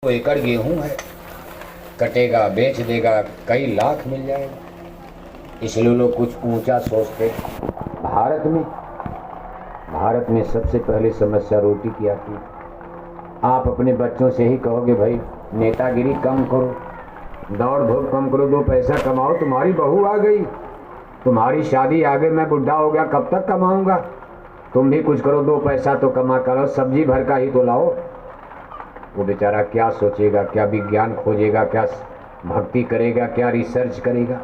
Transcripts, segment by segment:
एकड़ गेहूं है, कटेगा बेच देगा, कई लाख मिल जाएगा। इसलिए लोग कुछ ऊंचा सोचते। भारत में सबसे पहली समस्या रोटी की आती है। आप अपने बच्चों से ही कहोगे भाई नेतागिरी कम करो, दौड़ धूप कम करो, 2 पैसा कमाओ, तुम्हारी बहू आ गई, तुम्हारी शादी आ गई, मैं बुढ़ा हो गया, कब तक कमाऊंगा, तुम भी कुछ करो, 2 पैसा तो कमा करो, सब्जी भर का ही तो लाओ। वो बेचारा क्या सोचेगा, क्या विज्ञान खोजेगा, क्या भक्ति करेगा, क्या रिसर्च करेगा।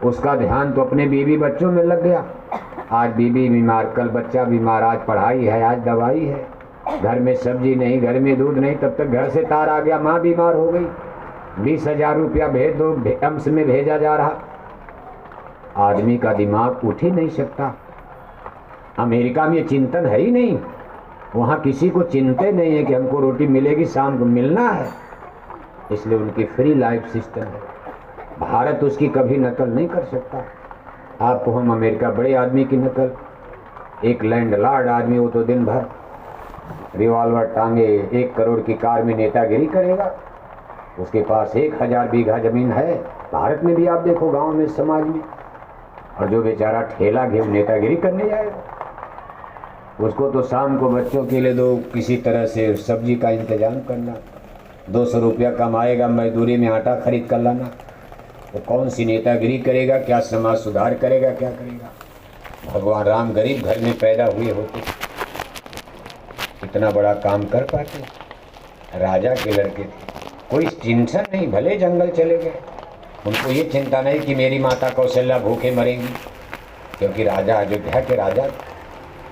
उसका ध्यान तो अपने बीवी बच्चों में लग गया। आज बीवी बीमार, कल बच्चा बीमार, आज पढ़ाई है, आज दवाई है, घर में सब्जी नहीं, घर में दूध नहीं, तब तक घर से तार आ गया, माँ बीमार हो गई, 20,000 रुपया भेज दो, एम्स में भेजा जा रहा। आदमी का दिमाग उठ ही नहीं सकता। अमेरिका में ये चिंतन है ही नहीं, वहाँ किसी को चिंता नहीं है कि हमको रोटी मिलेगी, शाम को मिलना है, इसलिए उनकी फ्री लाइफ सिस्टम है। भारत उसकी कभी नकल नहीं कर सकता। आपको हम अमेरिका बड़े आदमी की नकल, एक लैंडलॉर्ड आदमी, वो तो दिन भर रिवॉल्वर टांगे 1 करोड़ की कार में नेतागिरी करेगा, उसके पास 1000 बीघा जमीन है। भारत में भी आप देखो, गांव में, समाज में, और जो बेचारा ठेला घेर नेतागिरी करने जाएगा, उसको तो शाम को बच्चों के लिए दो किसी तरह से सब्जी का इंतजाम करना, 200 रुपया कमाएगा, मजदूरी में आटा खरीद कर लाना। वो कौन सी नेतागिरी करेगा, क्या समाज सुधार करेगा, क्या करेगा। भगवान राम गरीब घर में पैदा हुए होते, इतना बड़ा काम कर पाते। राजा के लड़के थे, कोई टेंशन नहीं, भले जंगल चले गए, उनको ये चिंता नहीं कि मेरी माता कौशल्या भूखे मरेंगी, क्योंकि राजा, अयोध्या के राजा,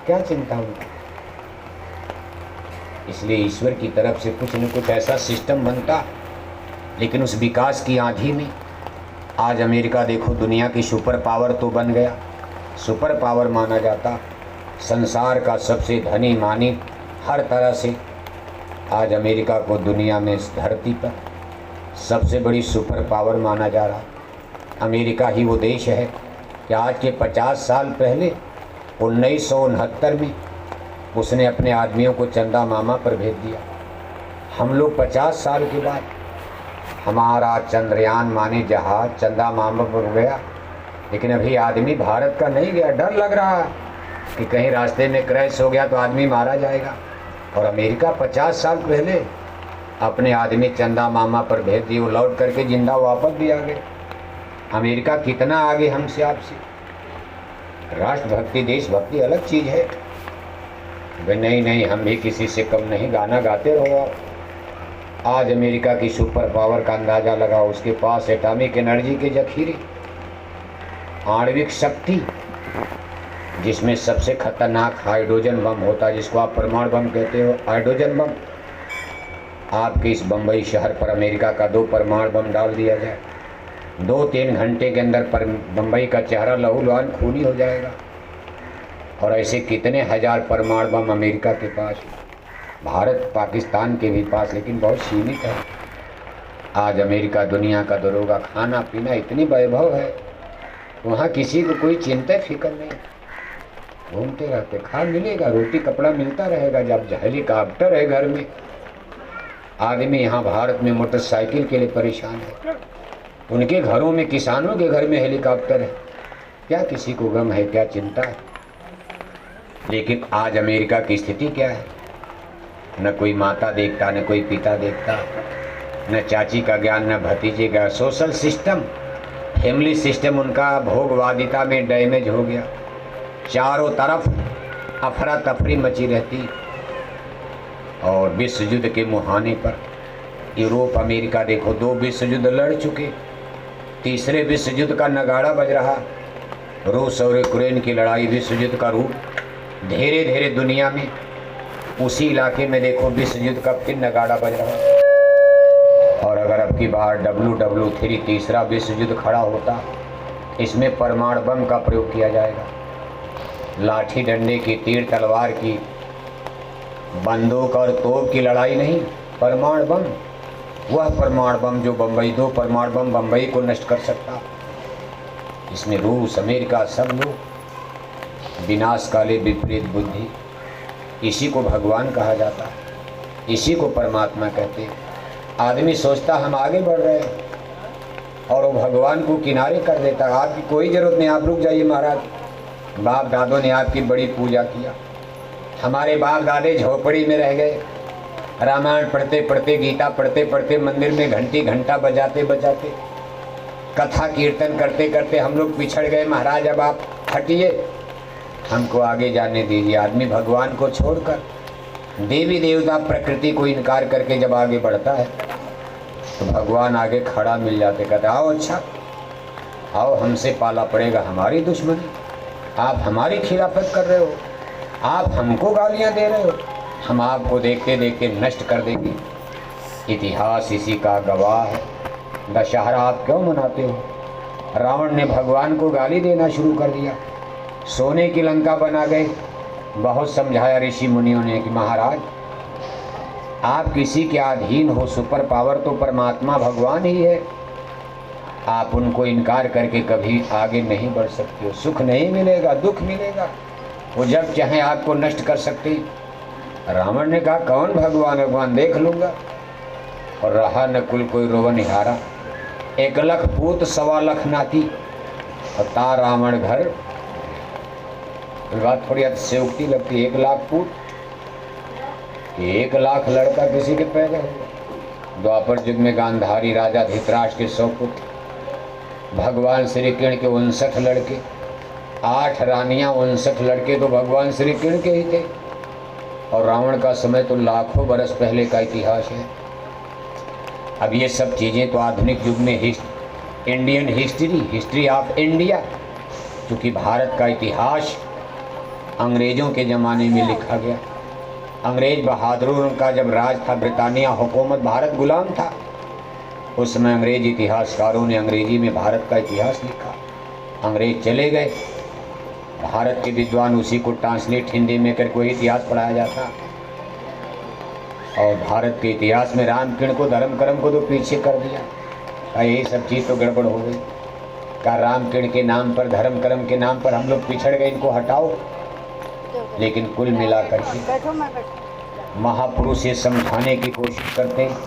क्या चिंता उनको। इसलिए ईश्वर की तरफ से कुछ न कुछ ऐसा सिस्टम बनता। लेकिन उस विकास की आंधी में आज अमेरिका देखो, दुनिया की सुपर पावर तो बन गया, सुपर पावर माना जाता, संसार का सबसे धनी मानी, हर तरह से आज अमेरिका को दुनिया में, इस धरती पर सबसे बड़ी सुपर पावर माना जा रहा। अमेरिका ही वो देश है कि आज के 50 साल पहले 1969 में उसने अपने आदमियों को चंदा मामा पर भेज दिया। हम लोग 50 साल के बाद हमारा चंद्रयान माने जहाज चंदा मामा पर गया, लेकिन अभी आदमी भारत का नहीं गया। डर लग रहा है कि कहीं रास्ते में क्रैश हो गया तो आदमी मारा जाएगा। और अमेरिका 50 साल पहले अपने आदमी चंदा मामा पर भेज दिए, वो लौट करके जिंदा वापस भी आ गए। अमेरिका कितना आगे हमसे, आपसे। राष्ट्रभक्ति, देशभक्ति अलग चीज़ है। नहीं, हम भी किसी से कम नहीं, गाना गाते रहो आप। आज अमेरिका की सुपर पावर का अंदाज़ा लगाओ, उसके पास एटॉमिक एनर्जी के जखीरे, आणविक शक्ति, जिसमें सबसे खतरनाक हाइड्रोजन बम होता है, जिसको आप परमाणु बम कहते हो, हाइड्रोजन बम। आपके इस बम्बई शहर पर अमेरिका का 2 परमाणु बम डाल दिया जाए, 2-3 घंटे के अंदर पर बम्बई का चेहरा लहूलुहान खूनी हो जाएगा। और ऐसे कितने हजार परमाणु बम अमेरिका के पास, भारत पाकिस्तान के भी पास, लेकिन बहुत सीमित है। आज अमेरिका दुनिया का दरोगा, खाना पीना इतनी वैभव है, वहाँ किसी को कोई चिंता फिक्र नहीं, घूमते रहते, खा मिलेगा, रोटी कपड़ा मिलता रहेगा। जब हेलीकॉप्टर है घर में, आदमी यहाँ भारत में मोटरसाइकिल के लिए परेशान है, उनके घरों में, किसानों के घर में हेलीकॉप्टर है, क्या किसी को गम है, क्या चिंता है। लेकिन आज अमेरिका की स्थिति क्या है, न कोई माता देखता, न कोई पिता देखता, न चाची का ज्ञान, न भतीजे का। सोशल सिस्टम, फैमिली सिस्टम उनका भोगवादिता में डैमेज हो गया। चारों तरफ अफरा तफरी मची रहती। और विश्व युद्ध के मुहाने पर यूरोप, अमेरिका देखो, 2 विश्व युद्ध लड़ चुके, तीसरे विश्व युद्ध का नगाड़ा बज रहा। रूस और यूक्रेन की लड़ाई विश्व युद्ध का रूप धीरे धीरे दुनिया में, उसी इलाके में देखो विश्व युद्ध का फिर नगाड़ा बज रहा। और अगर अब की बार WW3 तीसरा विश्व युद्ध खड़ा होता, इसमें परमाणु बम का प्रयोग किया जाएगा। लाठी डंडे की, तीर तलवार की, बंदूक और तोप की लड़ाई नहीं, परमाणु बम। वह परमाणु बम जो बम्बई, 2 परमाणु बम बम्बई को नष्ट कर सकता। इसमें रूस, अमेरिका, सब लोग। विनाश काले विपरीत बुद्धि, इसी को भगवान कहा जाता है, इसी को परमात्मा कहते हैं। आदमी सोचता हम आगे बढ़ रहे हैं और वो भगवान को किनारे कर देता। आपकी कोई ज़रूरत नहीं, आप रुक जाइए महाराज। बाप दादों ने आपकी बड़ी पूजा किया। हमारे बाप दादे झोपड़ी में रह गए, रामायण पढ़ते पढ़ते, गीता पढ़ते पढ़ते, मंदिर में घंटी घंटा बजाते बजाते, कथा कीर्तन करते करते हम लोग पिछड़ गए। महाराज अब आप हटिए, हमको आगे जाने दीजिए। आदमी भगवान को छोड़कर देवी देवता प्रकृति को इनकार करके जब आगे बढ़ता है तो भगवान आगे खड़ा मिल जाते, कहते आओ अच्छा आओ, हमसे पाला पड़ेगा, हमारी दुश्मनी, आप हमारी खिलाफत कर रहे हो, आप हमको गालियां दे रहे हो, हम आपको देखते देखते नष्ट कर देंगे। इतिहास इसी का गवाह है। दशहरा आप क्यों मनाते हो? रावण ने भगवान को गाली देना शुरू कर दिया, सोने की लंका बना गए। बहुत समझाया ऋषि मुनियों ने कि महाराज आप किसी के अधीन हो, सुपर पावर तो परमात्मा भगवान ही है, आप उनको इनकार करके कभी आगे नहीं बढ़ सकते हो। सुख नहीं मिलेगा, दुख मिलेगा, वो जब चाहे आपको नष्ट कर सकते। रावण ने कहा कौन भगवान? भगवान देख लूंगा। और रहा न कुल कोई रोवन हारा, 1 लाख पूत 1.25 लाख नाती, और ता रावण घर। बात थोड़ी अतिशयोक्ति लगती है, 1 लाख पूत, 1 लाख लड़का किसी के पैदा हुआ। द्वापर युग में गांधारी राजा धृतराष्ट्र के 100 पुत्र, भगवान श्री कृष्ण के 59 लड़के, 8 रानियां, 59 लड़के तो भगवान श्री कृष्ण के ही थे। और रावण का समय तो लाखों बरस पहले का इतिहास है। अब ये सब चीज़ें तो आधुनिक युग में इंडियन हिस्ट्री ऑफ इंडिया, क्योंकि भारत का इतिहास अंग्रेज़ों के ज़माने में लिखा गया। अंग्रेज बहादुरों का जब राज था, ब्रिटानिया हुकूमत, भारत गुलाम था, उस समय अंग्रेज इतिहासकारों ने अंग्रेजी में भारत का इतिहास लिखा। अंग्रेज चले गए, भारत के विद्वान उसी को ट्रांसलेट हिंदी में करके वही इतिहास पढ़ाया जाता। और भारत के इतिहास में रामकृष्ण को, धर्म कर्म को तो पीछे कर दिया। यही सब चीज़ तो गड़बड़ हो गई। का रामकृष्ण के नाम पर, धर्म कर्म के नाम पर हम लोग पिछड़ गए, इनको हटाओ। लेकिन कुल मिलाकर के महापुरुष ये समझाने की कोशिश करते हैं